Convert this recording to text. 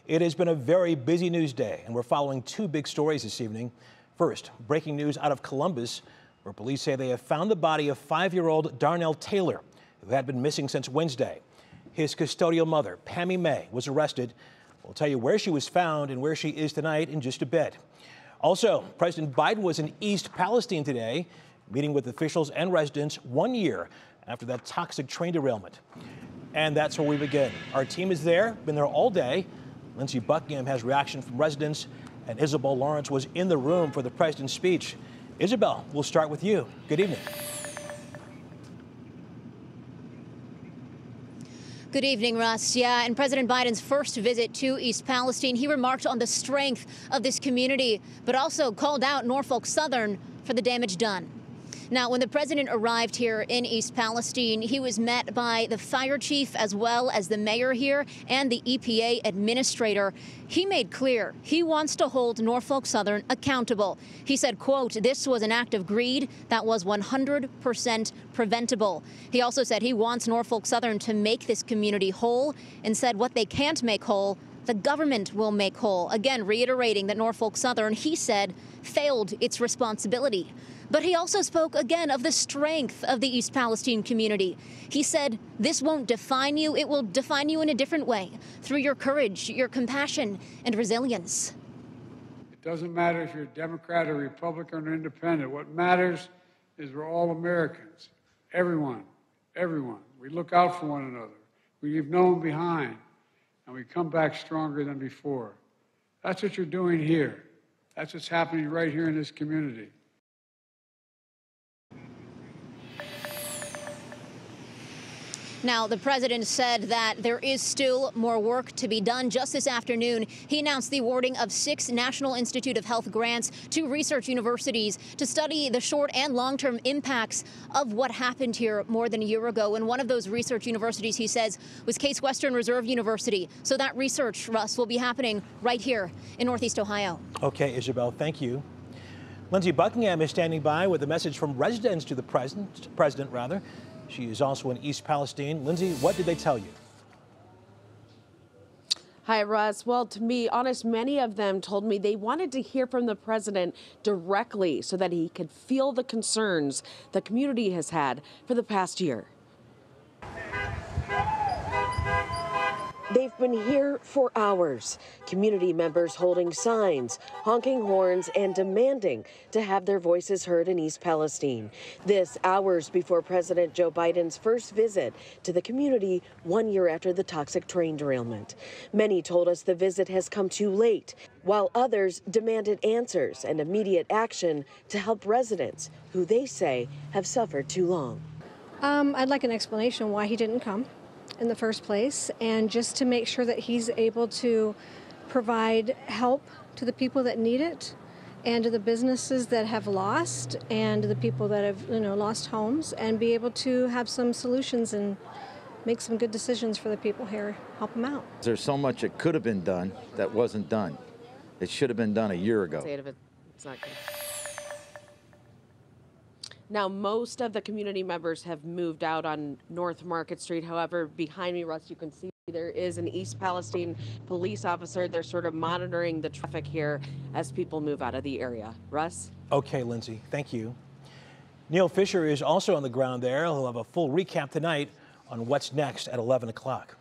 It has been a very busy news day, and we're following two big stories this evening. First, breaking news out of Columbus, where police say they have found the body of 5-year-old Darnell Taylor, who had been missing since Wednesday. His custodial mother, Pammy May, was arrested. We'll tell you where she was found and where she is tonight in just a bit. Also, President Biden was in East Palestine today, meeting with officials and residents 1 year after that toxic train derailment. And that's where we begin. Our team is there, been there all day. Lindsey Buckingham has reaction from residents, and Isabel Lawrence was in the room for the president's speech. Isabel, we'll start with you. Good evening. Good evening, Russ. Yeah, in President Biden's first visit to East Palestine, he remarked on the strength of this community, but also called out Norfolk Southern for the damage done. Now, when the president arrived here in East Palestine, he was met by the fire chief as well as the mayor here and the EPA administrator. He made clear he wants to hold Norfolk Southern accountable. He said, quote, "This was an act of greed that was 100% preventable." He also said he wants Norfolk Southern to make this community whole, and said what they can't make whole, the government will make whole. Again, reiterating that Norfolk Southern, he said, failed its responsibility. But he also spoke again of the strength of the East Palestine community. He said, this won't define you. It will define you in a different way, through your courage, your compassion, and resilience. It doesn't matter if you're a Democrat or Republican or independent. What matters is we're all Americans. Everyone. We look out for one another. We leave no one behind, and we come back stronger than before. That's what you're doing here. That's what's happening right here in this community. Now, the president said that there is still more work to be done. Just this afternoon, he announced the awarding of 6 National Institute of Health grants to research universities to study the short and long-term impacts of what happened here more than a year ago. And one of those research universities, he says, was Case Western Reserve University. So that research, Russ, will be happening right here in Northeast Ohio. Okay, Isabel, thank you. Lindsey Buckingham is standing by with a message from residents to the president. She is also in East Palestine. Lindsey, what did they tell you? Hi, Russ. Well, to be honest, many of them told me they wanted to hear from the president directly so that he could feel the concerns the community has had for the past year. They've been here for hours, community members holding signs, honking horns, and demanding to have their voices heard in East Palestine. This hours before President Joe Biden's first visit to the community 1 year after the toxic train derailment. Many told us the visit has come too late, while others demanded answers and immediate action to help residents who they say have suffered too long. I'd like an explanation why he didn't come in the first place, and just to make sure that he's able to provide help to the people that need it, and to the businesses that have lost, and to the people that have lost homes, and be able to have some solutions and make some good decisions for the people here, help them out. There's so much that could have been done that wasn't done. It should have been done a year ago. It's not good. Now, most of the community members have moved out on North Market Street. However, behind me, Russ, you can see there is an East Palestine police officer. They're sort of monitoring the traffic here as people move out of the area. Russ? Okay, Lindsey, thank you. Neil Fisher is also on the ground there. He'll have a full recap tonight on what's next at 11 o'clock.